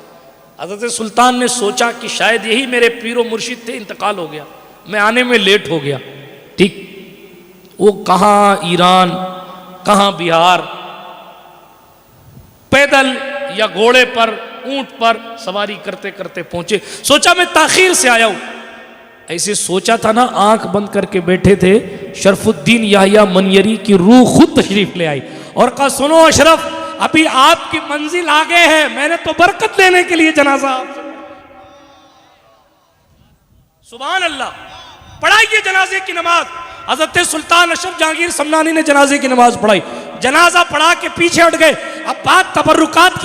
हज़रत सुल्तान ने सोचा कि शायद यही मेरे पीरो मुर्शिद थे, इंतकाल हो गया, मैं आने में लेट हो गया। ठीक, वो कहाँ ईरान, कहाँ बिहार, पैदल या घोड़े पर, ऊंट पर सवारी करते करते पहुंचे। सोचा मैं ताखीर से आया हूं, ऐसे सोचा था ना, आंख बंद करके बैठे थे। शरफुद्दीन याहिया मनयरी की रूह खुद तशरीफ ले आई और कहा सुनो अशरफ, अभी आपकी मंजिल आगे है, मैंने तो बरकत लेने के लिए जनाजा आपसे। सुभान अल्लाह, पढ़ाइए जनाजे की नमाज। हजरत सुल्तान अशरफ जहांगीर समनानी ने जनाजे की नमाज पढ़ाई, जनाजा पढ़ा के पीछे हट गए। अब बात तबर्रुकात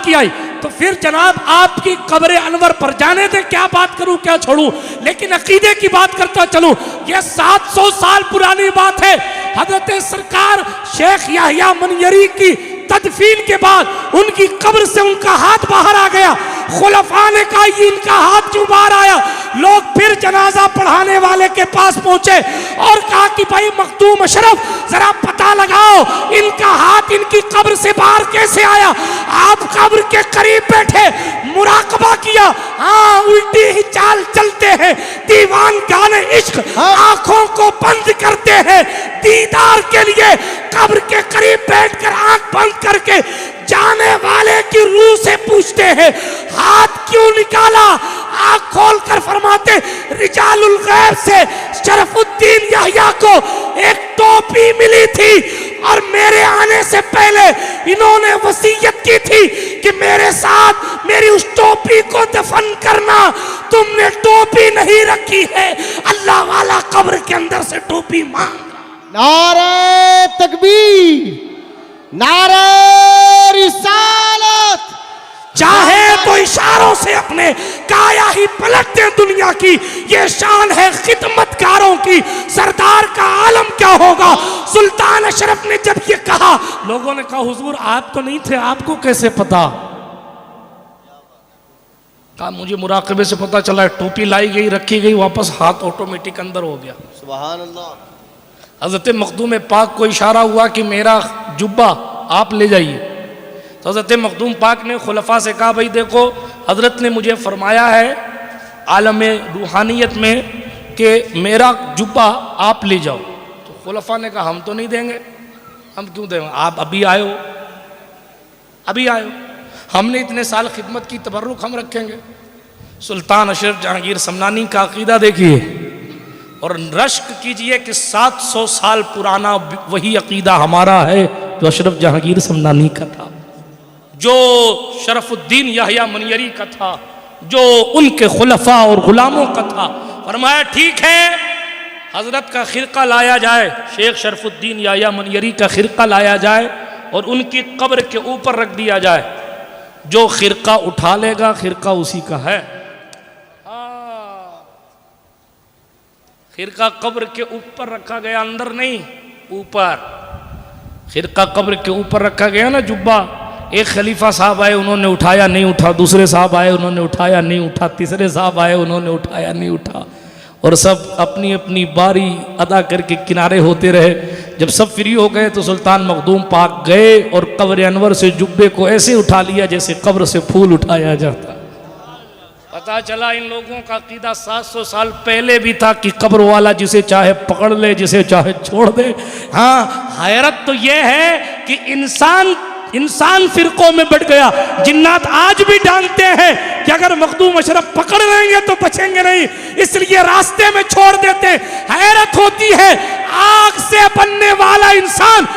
की आई, तो फिर जनाब आपकी कब्र अनवर पर जाने दे, क्या बात करूं क्या छोड़ूं, लेकिन अकीदे की बात करता चलूं। यह 700 साल पुरानी बात है। हजरत सरकार शेख याहिया मनयरी की तदफीन के बाद उनकी कब्र से उनका हाथ बाहर आ गया। खुलफा ने कहा इनका हाथ क्यों बाहर आया? लोग फिर जनाजा पढ़ाने वाले के पास पहुंचे और कहा कि भाई मखदूम अशरफ, जरा पता लगाओ इनका हाथ इनकी कब्र से बाहर कैसे आया। आप कब्र के करीब बैठे, मुराकबा किया, हाँ उल्टी ही चाल चलते हैं, दीवान गाने इश्क, आंखों को बंद करते हैं दीदार के लिए। कब्र के करीब बैठकर आंख बंद करके जाने वाले की रूह से पूछते हैं हाथ क्यों निकाला? आंख खोलकर फरमाते रिजालुल गैब से शरफुद्दीन याहिया को एक टोपी मिली थी और मेरे आने से पहले इन्होंने वसीयत की थी कि मेरे साथ मेरी उस टोपी को दफन करना। तुमने टोपी नहीं रखी है, अल्लाह वाला कब्र के अंदर से टोपी मांग। नारे तकबीर, नारे रिसालत। चाहे तो इशारों से अपने काया ही पलट दे दुनिया की, ये शान है खिदमतकारों की। सरदार का आलम क्या होगा? सुल्तान अशरफ ने जब ये कहा, लोगों ने कहा हुजूर आप तो नहीं थे, आपको कैसे पता? कहा मुझे मुराकबे से पता चला, टोपी लाई गई, रखी गई, वापस हाथ ऑटोमेटिक अंदर हो गया। सुभान अल्लाह। हजरत मखदूम पाक को इशारा हुआ कि मेरा जुब्बा आप ले जाइए। तो हजरत मखदूम पाक ने खुलफा से कहा भाई देखो, हजरत ने मुझे फरमाया है आलम रूहानियत में कि मेरा जुब्बा आप ले जाओ। तो खुलफा ने कहा हम तो नहीं देंगे। हम क्यों देंगे? आप अभी आए हो, हमने इतने साल खिदमत की, तबर्रुक हम रखेंगे। सुल्तान अशरफ जहांगीर समनानी का अकीदा देखिए और रश्क कीजिए कि 700 साल पुराना वही अकीदा हमारा है जो अशरफ जहांगीर समनानी का था, जो शरफुद्दीन याहिया मनयरी का था, जो उनके खुलफा और गुलामों का था। फरमाया ठीक है, हजरत का खिरका लाया जाए, शेख शरफुद्दीन याहिया मनयरी का खिरका लाया जाए और उनकी कब्र के ऊपर रख दिया जाए। जो खिरका उठा लेगा खिरका उसी का है। खिरका कब्र के ऊपर रखा गया, अंदर नहीं, ऊपर। खिरका कब्र के ऊपर रखा गया ना जुब्बा। एक खलीफा साहब आए, उन्होंने उठाया नहीं उठा, दूसरे साहब आए, उन्होंने उठाया नहीं उठा, तीसरे साहब आए, उन्होंने उठाया नहीं उठा, और सब अपनी अपनी बारी अदा करके किनारे होते रहे। जब सब फ्री हो गए तो सुल्तान मखदूम पाक गए और कब्र अनवर से जुब्बे को ऐसे उठा लिया जैसे कब्र से फूल उठाया जाता। पता चला इन लोगों का अकीदा 700 साल पहले भी था कि कब्र वाला जिसे चाहे पकड़ ले, जिसे चाहे छोड़ दे। हाँ, हैरत तो यह है कि इंसान फिरकों में बढ़ गया। जिन्नात आज भी जानते हैं कि अगर मखदूम अशरफ पकड़ लेंगे तो बचेंगे नहीं, इसलिए रास्ते में छोड़ देते। हैरत होती है, आग से बनने वाला इंसान,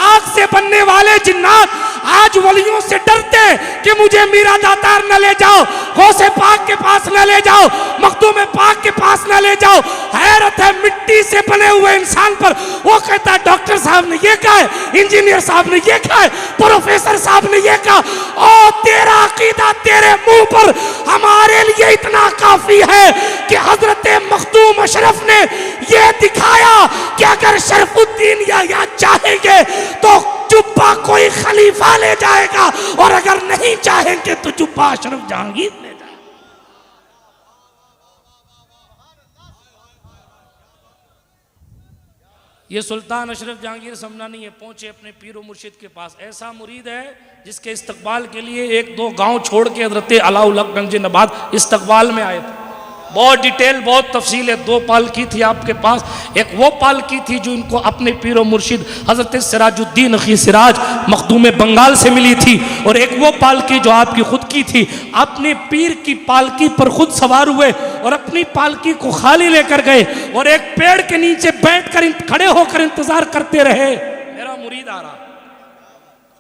आग से बनने वाले जिन्नात आज वलियों से डरते हैं कि मुझे मीरा दातार न ले जाओ, गौसे पाक के पास न ले जाओ, मखदूम पाक के पास न ले जाओ। हैरत है मिट्टी से बने हुए इंसान पर। वो कहता है डॉक्टर साहब ने ये कहा है, इंजीनियर साहब ने ये कहा है, प्रोफेसर साहब ने ये कहा। ओ तेरा अकीदा तेरे मुंह पर हमारे लिए इतना काफी है कि हजरत मखदूम अशरफ ने ये दिखाया कि अगर शरफुद्दीन याहिया चाहेंगे तो जुब्बा कोई खलीफा ले जाएगा, और अगर नहीं चाहेंगे तो जुब्बा अशरफ जहांगीर ले जाएगा। ये सुल्तान अशरफ जहांगीर समनानी है, पहुंचे अपने पीर मुर्शिद के पास। ऐसा मुरीद है जिसके इस्तकबाल के लिए 1-2 गांव छोड़ के हजरत अलाउल हक गंज नबात इस्तकबाल में आए थे। बहुत डिटेल, बहुत तफसील है। 2 पालकी थी आपके पास। एक वो पालकी थी जो इनको अपने पीर मुर्शिद हजरत सिराजुद्दीन अखी सिराज मखदूम बंगाल से मिली थी, और एक वो पालकी जो आपकी खुद की थी। अपने पीर की पालकी पर खुद सवार हुए और अपनी पालकी को खाली लेकर गए और एक पेड़ के नीचे बैठकर खड़े होकर इंतजार करते रहे, मेरा मुरीद आ रहा।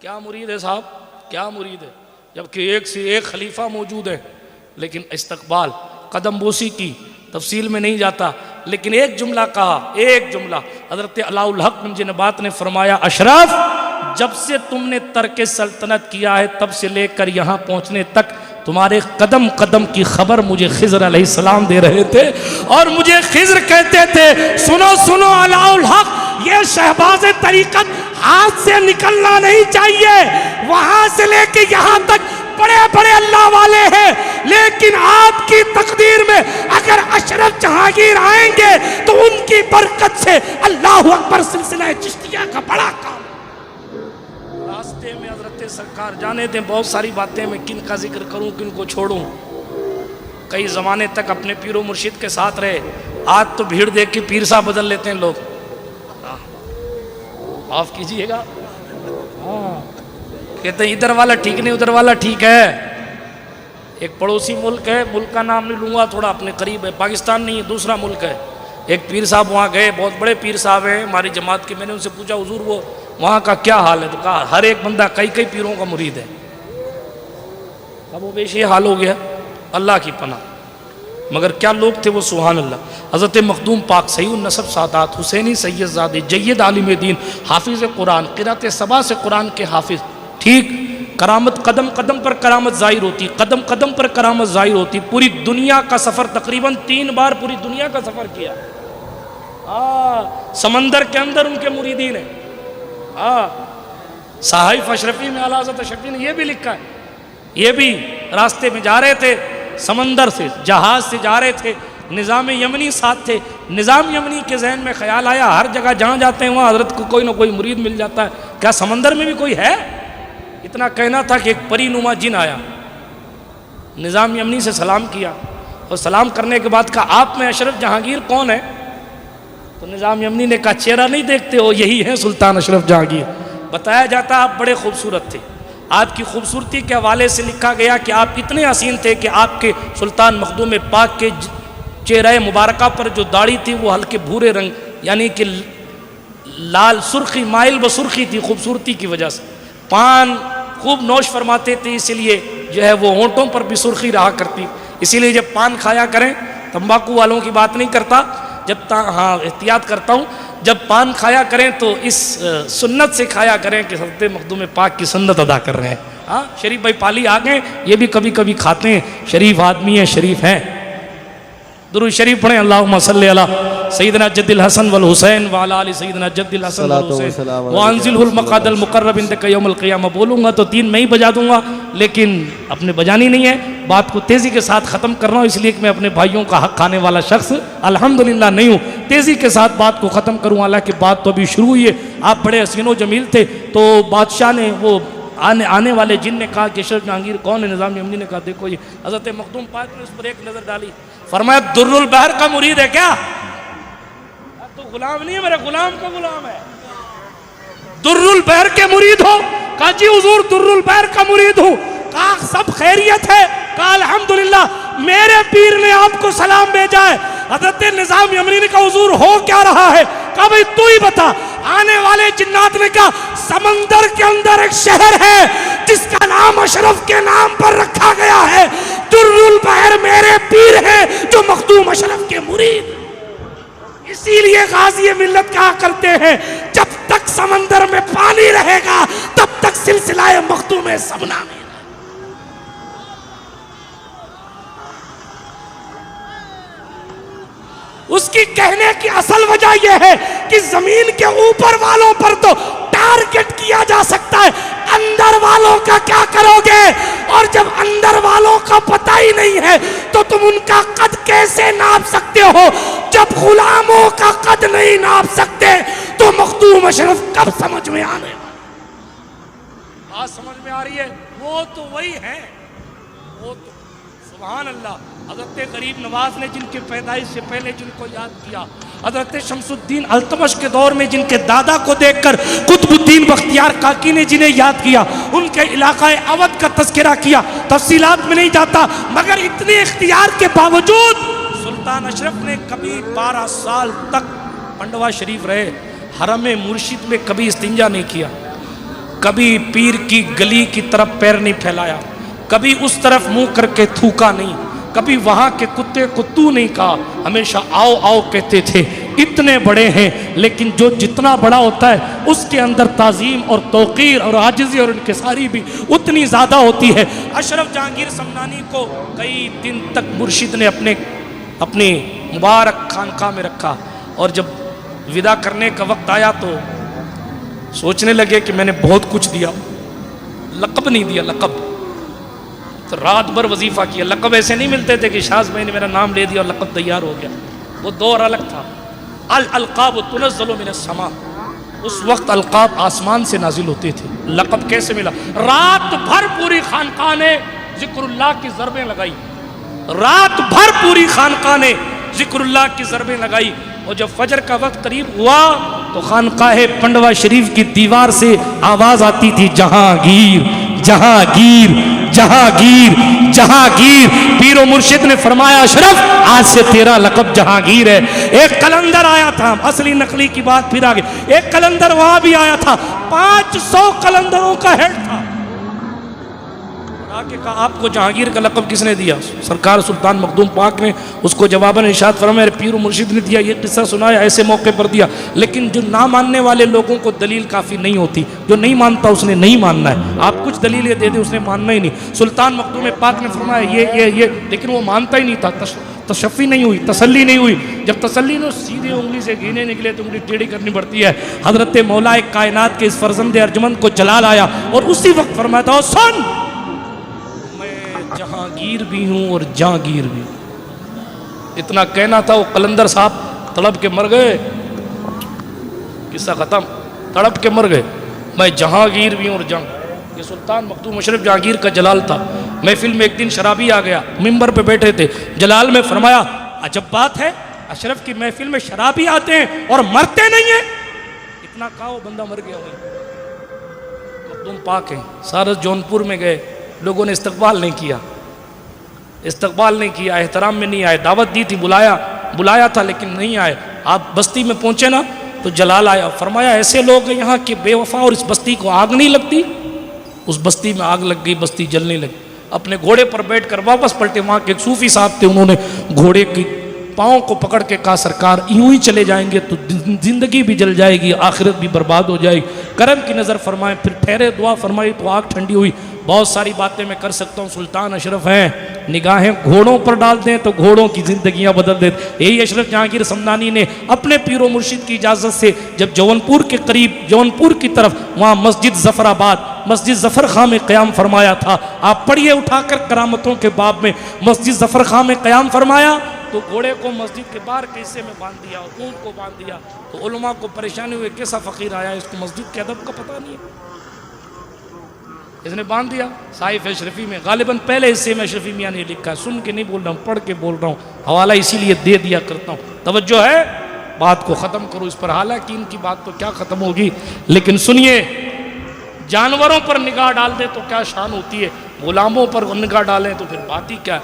क्या मुरीद है साहब, क्या मुरीद है, जबकि एक से एक खलीफा मौजूद है। लेकिन इस्तकबाल कदम बोसी की तफसील में नहीं जाता, लेकिन एक जुमला कहा, एक जुमला। हजरत अलाउल हक गंज नबात ने फरमाया, अशरफ जब से तुमने तर्क सल्तनत किया है तब से लेकर यहाँ पहुँचने तक तुम्हारे कदम कदम की खबर मुझे खिज़र अलैहिस्सलाम दे रहे थे, और मुझे खिज़र कहते थे, सुनो सुनो अलाउल हक, ये शहबाज तरीकत हाथ से निकलना नहीं चाहिए। वहां से लेके यहाँ तक बड़े बड़े अल्लाह वाले हैं, लेकिन आपकी तकदीर में अगर अशरफ जहांगीर आएंगे तो उनकी बरकत से अल्लाह अकबर सिलसिला चिश्तिया का बड़ा काम। रास्ते में हजरत सरकार जाने थे, बहुत सारी बातें मैं किन का जिक्र करूं, किन को छोड़ूं। कई ज़माने तक अपने पीरो मुर्शिद के साथ रहे। आज तो भीड़ देख के पीर साहब बदल लेते हैं लोग। माफ कीजिएगा, कहते हैं इधर वाला ठीक नहीं, उधर वाला ठीक है। एक पड़ोसी मुल्क है, मुल्क का नाम नहीं लूँगा, थोड़ा अपने करीब है, पाकिस्तान नहीं है, दूसरा मुल्क है। एक पीर साहब वहाँ गए, बहुत बड़े पीर साहब हैं हमारी जमात के। मैंने उनसे पूछा, हुजूर वो वहाँ का क्या हाल है? तो कहा हर एक बंदा कई कई पीरों का मुरीद है। अब वो बेश ये हाल हो गया, अल्लाह की पनाह। मगर क्या लोग थे वो, सुभान अल्लाह। हज़रत मखदूम पाक सईद नसब सादात हुसैनी सैयद ज़ादे जय्यद आलिम दीन हाफिज़ कुरान क़िरात सबा से कुरान के हाफिज़। ठीक, करामत कदम कदम पर करामत ज़ाहिर होती, कदम कदम पर करामत ज़ाहिर होती। पूरी दुनिया का सफ़र, तकरीबन 3 बार पूरी दुनिया का सफ़र किया। समंदर के अंदर उनके मुरीदीन है। साहिफ अशरफी में आला हज़रत अशरफी ने यह भी लिखा है, ये भी रास्ते में जा रहे थे, समंदर से जहाज से जा रहे थे, निज़ाम यमनी साथ थे। निज़ाम यमनी के जहन में ख्याल आया, हर जगह जहाँ जाते हैं वहाँ हजरत को कोई ना कोई मुरीद मिल जाता है, क्या समंदर में भी कोई है? इतना कहना था कि एक परीनुमा जिन आया, निज़ाम यमनी से सलाम किया, और सलाम करने के बाद कहा, आप में अशरफ जहांगीर कौन है? तो निज़ाम यमनी ने कहा, चेहरा नहीं देखते हो, यही है सुल्तान अशरफ जहांगीर। बताया जाता आप बड़े खूबसूरत थे, आपकी खूबसूरती के हवाले से लिखा गया कि आप इतने हसीन थे कि आपके सुल्तान मखदूम पाक के चेहरे मुबारका पर जो दाढ़ी थी वो हल्के भूरे रंग, यानी कि लाल सुर्खी, माइल व सुर्खी थी खूबसूरती की वजह से। पान खूब नोश फरमाते थे, इसीलिए जो है वो होंठों पर भी सुर्खी रहा करती। इसीलिए जब पान खाया करें, तंबाकू वालों की बात नहीं करता, जब हाँ एहतियात करता हूँ, जब पान खाया करें तो इस सुन्नत से खाया करें कि हज़रत मखदूम पाक की सुन्नत अदा कर रहे हैं। हाँ, शरीफ भाई पाली आ गए, ये भी कभी कभी खाते हैं, शरीफ आदमी है, शरीफ हैं। दुरूद शरीफ पढ़ें, अल्लाहुम्मा सल्ली अला सय्यिदना जद्दिल हसन वल हुसैन व अला आलि सय्यिदना जद्दिल हसन वल हुसैन व अंजिलहुल मक़ादल मुक़र्रब इंदक यौमुल क़ियामह। बोलूँगा तो 3 मैं ही बजा दूँगा, लेकिन अपने बजानी नहीं है। बात को तेज़ी के साथ ख़त्म कर रहा हूँ, इसलिए कि मैं अपने भाइयों का हक़ खाने वाला शख्स अल्हम्दुलिल्लाह नहीं हूँ। तेज़ी के साथ बात को ख़त्म करूँ, हालांकि बात तो अभी शुरू हुई है। आप बड़े हसीनो जमील थे, तो बादशाह ने वो आने वाले जिन ने कहा कि अशरफ जहांगीर कौन है? निज़ाम यमनी ने कहा, देखो ये हज़रत मखदूम पाक ने उस पर एक नज़र डाली, फरमाया दुर्रुल बहर का मुरीद है क्या? तो गुलाम नहीं है, मेरे गुलाम का गुलाम है। दुर्रुल बहर के मुरीद हो? कहा जी हुजूर दुर्रुल बहर का मुरीद हूँ। कहा सब खैरियत है? कहा अल्हम्दुलिल्लाह, मेरे पीर ने आपको सलाम भेजा है। हज़रत निज़ाम यमनी ने कहा हुजूर हो क्या रहा है? कहा भाई तू ही बता। आने वाले जिन्नात ने कहा समंदर के अंदर एक शहर है जिसका नाम अशरफ के नाम पर रखा गया है। दुर्रुल बहर मेरे पीर हैं जो मखदूम अशरफ के मुरीद। इसीलिए गाज़ी मिल्लत कहा करते हैं, जब तक समंदर में पानी रहेगा तब तक सिलसिला मखदूम सबना में। उसकी कहने की असल वजह यह है कि जमीन के ऊपर वालों पर तो टारगेट किया जा सकता है, अंदर वालों का क्या करोगे? और जब अंदर वालों का पता ही नहीं है तो तुम उनका कद कैसे नाप सकते हो? जब गुलामों का कद नहीं नाप सकते तो मखदूम अशरफ कब समझ में आने वाला? आज समझ में आ रही है। वो तो वही है, वो तो सुभान अल्लाह। हजरत गरीब नवाज ने जिनके पैदाइश से पहले जिनको याद किया, हजरत शमसुद्दीन अल्तमश के दौर में जिनके दादा को देखकर कुतुबुद्दीन बख्तियार काकी ने जिन्हें याद किया, उनके इलाका अवध का तस्करा किया। तफसीलात में नहीं जाता, मगर इतने इख्तियार के बावजूद सुल्तान अशरफ ने कभी 12 साल तक पंडवा शरीफ रहे, हरम मुर्शिद में कभी इस्तिंजा नहीं किया, कभी पीर की गली की तरफ पैर नहीं फैलाया, कभी उस तरफ मुंह करके थूका नहीं, कभी वहां के कुत्ते को तू नहीं कहा, हमेशा आओ आओ कहते थे। इतने बड़े हैं, लेकिन जो जितना बड़ा होता है उसके अंदर ताजीम और तौकीर और आजिज़ी और इनकिसारी भी उतनी ज़्यादा होती है। अशरफ जहांगीर समनानी को कई दिन तक मुर्शिद ने अपनी मुबारक खानका में रखा, और जब विदा करने का वक्त आया तो सोचने लगे कि मैंने बहुत कुछ दिया, लक़ब नहीं दिया। लक़ब तो रात भर वजीफा किया। लक़ब ऐसे नहीं मिलते थे कि शाज भाई ने मेरा नाम ले दिया और लक़ब तैयार हो गया, वो दौर अलग था। अल-अलक़ाब तुनज़्ज़लु मिनस समा, उस वक्त अलक़ाब आसमान से नाजिल होते थे। लक़ब कैसे मिला? रात भर पूरी खानका ने ज़िक्रुल्लाह की ज़रबें लगाई, रात भर पूरी खानका ने ज़िक्रुल्लाह की ज़रबें लगाई। और जब फजर का वक्त करीब हुआ तो खानकाह पंडवा शरीफ की दीवार से आवाज आती थी, जहांगीर जहांगीर जहांगीर जहांगीर। पीरो मुर्शिद ने फरमाया, अशरफ आज से तेरा लक़ब जहांगीर है। एक कलंदर आया था, असली नकली की बात फिर आगे, एक कलंदर वहां भी आया था, 500 कलंदरों का हेड था। आके कहा, आपको जहांगीर का लक़ब किसने दिया? सरकार सुल्तान मखदूम पाक ने उसको जवाबन इरशाद फरमाया, पीरो मुर्शिद ने दिया। ये किस्सा सुनाया, ऐसे मौके पर दिया। लेकिन जो ना मानने वाले लोगों को दलील काफ़ी नहीं होती, जो नहीं मानता उसने नहीं मानना है। आप कुछ दलीलें दे दे, उसने मानना ही नहीं। सुल्तान मखदूम पाक ने फरमाया ये, लेकिन वो मानता ही नहीं था। तशफ़ी नहीं हुई, तसल्ली नहीं हुई। जब तसल्ली ने सीधे उंगली से गिने निकले तो उंगली टेढ़ी करनी पड़ती है। हज़रत मौलाए कायनात के इस फर्जंद अर्जमंद को जलाल आया और उसी वक्त फरमाया था, सुन, जहांगीर भी हूं और जहांगीर भी। इतना कहना था, वो कलंदर साहब तड़प के मर गए। किस्सा खत्म, तड़प के मर गए। मैं जहांगीर भी हूं और ये सुल्तान मखदूम अशरफ जहांगीर का जलाल था। महफिल में एक दिन शराबी आ गया, मिंबर पे बैठे थे। जलाल में फरमाया, अजब बात है, अशरफ की महफिल में शराबी आते हैं और मरते नहीं है। इतना कहा, वो बंदा मर गया। वही मखदूम पाक है। सारस जौनपुर में गए, लोगों ने इस्तकबाल नहीं किया, इस्तकबाल नहीं किया, एहतराम में नहीं आए। दावत दी थी, बुलाया था, लेकिन नहीं आए। आप बस्ती में पहुंचे ना तो जलाल आया, फरमाया, ऐसे लोग हैं यहाँ के बेवफा और इस बस्ती को आग नहीं लगती। उस बस्ती में आग लग गई, बस्ती जलने लगी। अपने घोड़े पर बैठकर वापस पलटे। वहाँ के एक सूफी साहब थे, उन्होंने घोड़े की पाँव को पकड़ के कहा, सरकार यूं ही चले जाएंगे तो जिंदगी भी जल जाएगी, आखिरत भी बर्बाद हो जाएगी, करम की नज़र फरमाएं। फिर ठहरे, दुआ फरमाई तो आग ठंडी हुई। बहुत सारी बातें मैं कर सकता हूँ, सुल्तान अशरफ हैं। निगाहें घोड़ों पर डाल दें तो घोड़ों की जिंदगियां बदल देते। यही अशरफ जहांगीर समनानी ने अपने पीरो मुर्शिद की इजाज़त से जब जौनपुर के करीब, जौनपुर की तरफ, वहाँ मस्जिद ज़फ़राबाद, मस्जिद ज़फ़र खां में क़याम फरमाया था। आप पढ़िए उठाकर करामतों के बाब में, मस्जिद ज़फ़र खां में क़याम फरमाया तो घोड़े को मस्जिद के बाहर के हिस्से में बांध दिया और ऊँट को बांध दिया। तो उलमा को परेशानी हुई, कैसा फ़कीर आया, इसको मस्जिद के अदब का पता नहीं है, इसने बांध दिया। साहिफ अशरफी में गालिबन पहले हिस्से में अशरफी मियाँ ने लिखा है, सुन के नहीं बोल रहा हूँ, पढ़ के बोल रहा हूँ, हवाला इसीलिए दे दिया करता हूँ। तवज्जो है, बात को ख़त्म करो इस पर। हालांकि इनकी बात तो क्या ख़त्म होगी, लेकिन सुनिए, जानवरों पर निगाह डाल दे तो क्या शान होती है, गुलामों पर निगाह डालें तो फिर बात ही क्या।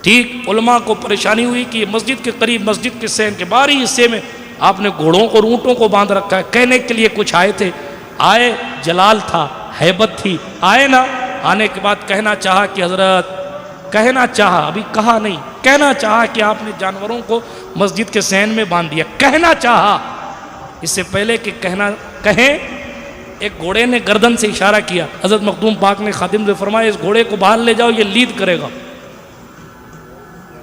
ठीक उलमा को परेशानी हुई कि मस्जिद के करीब, मस्जिद के सहन के बाहरी हिस्से में आपने घोड़ों को, ऊँटों को बांध रखा है। कहने के लिए कुछ आए थे, आए, जलाल था, हैबत थी, आए ना। आने के बाद कहना चाहा कि हजरत, कहना चाहा, अभी कहा नहीं, कहना चाहा कि आपने जानवरों को मस्जिद के सहन में बांध दिया। कहना चाहा, इससे पहले कि कहना कहें, एक घोड़े ने गर्दन से इशारा किया। हजरत मखदूम पाक ने खादिम से फरमाया, इस घोड़े को बाहर ले जाओ, ये लीद करेगा।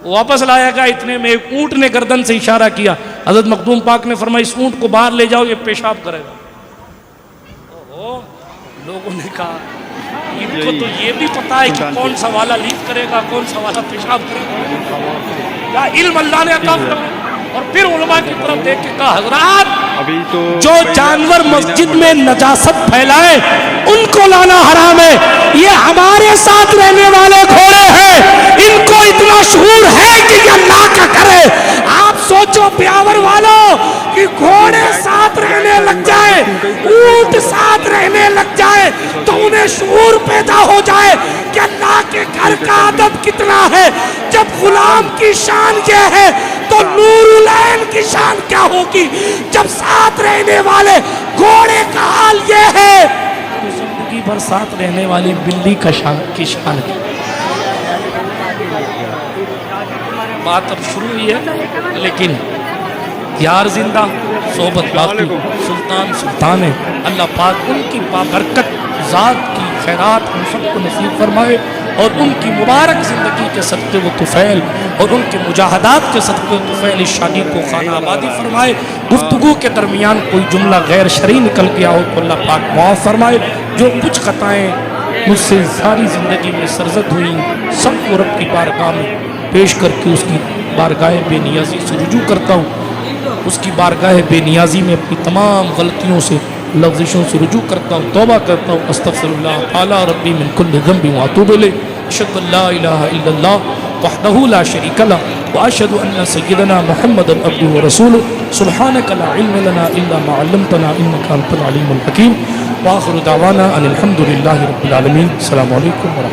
वापस लाया गया, इतने में एक ऊँट ने गर्दन से इशारा किया। हजरत मखदूम पाक ने फरमाया, इस ऊँट को बाहर ले जाओ, ये पेशाब करेगा। लोगों ने कहा, इनको तो ये भी पता है कि कौन सा वाला लीद करेगा, कौन सा वाला पेशाब करेगा। या इल्म अल्लाह ने अता फरमाया। और फिर उलमा की तरफ देख के कहा, हजरात अभी तो जो जानवर मस्जिद में नजासत फैलाए उनको लाना हराम है। ये हमारे साथ रहने वाले घोड़े हैं, इनको इतना शऊर है कि ये अल्लाह का करे। आप सोचो ब्यावर वालों कि घोड़े साथ रहने लग जाए, ऊंट साथ रहने लग जाए तो उन्हें शऊर पैदा हो जाए कि अल्लाह के घर का अदब कितना है। जब गुलाम की शान ये है तो नूरुलैन की शान क्या होगी जब साथ रहने वाले घोड़े का हाल ये है तो जिंदगी भर साथ रहने वाली बिल्ली का की शान है। बात अब शुरू हुई है लेकिन यार जिंदा सोबत बाकी, सुल्तान सुल्तान है। अल्लाह पाक उनकी बाबरकत ज़ात की खैरात हम सबको नसीब फरमाए और उनकी मुबारक ज़िंदगी के सदक़े व तुफ़ैल और उनके मुजाहदात के सदक़े व तुफ़ैल इस शादी को खाना आबादी फरमाए। गुफ्तगू के दरमियान कोई जुमला गैर शरई निकल गया हो तो अल्लाह पाक माफ़ फरमाए। जो कुछ ख़ताएँ मुझसे सारी ज़िंदगी में सरजद हुई सबको रब की बारगाह में पेश करके उसकी बारगाह बेनियाजी से रुजू करता हूँ। उसकी बारगाह बेनियाजी में अपनी तमाम गलतियों से लफ्ज़िशों से रुजू करता हूँ, तौबा करता हूँ। अस्तग़फिरुल्लाह ताला रब्बी मिन कुल्लि ज़ंबिन व अतूबु इलैह। अशहदु अन ला इलाहा इल्लल्लाह वहदहु ला शरीका लह व अशहदु अन्न सय्यदना मुहम्मदन अब्दुहु व रसूलुहु। सुब्हानका ला इल्म लना इल्ला मा अल्लमतना इन्नका अंतल अलीमुल हकीम। व आखिरु दावाना अनिल हम्दुलिल्लाहि रब्बिल आलमीन। अस्सलामु अलैकुम व रहमतुल्लाह।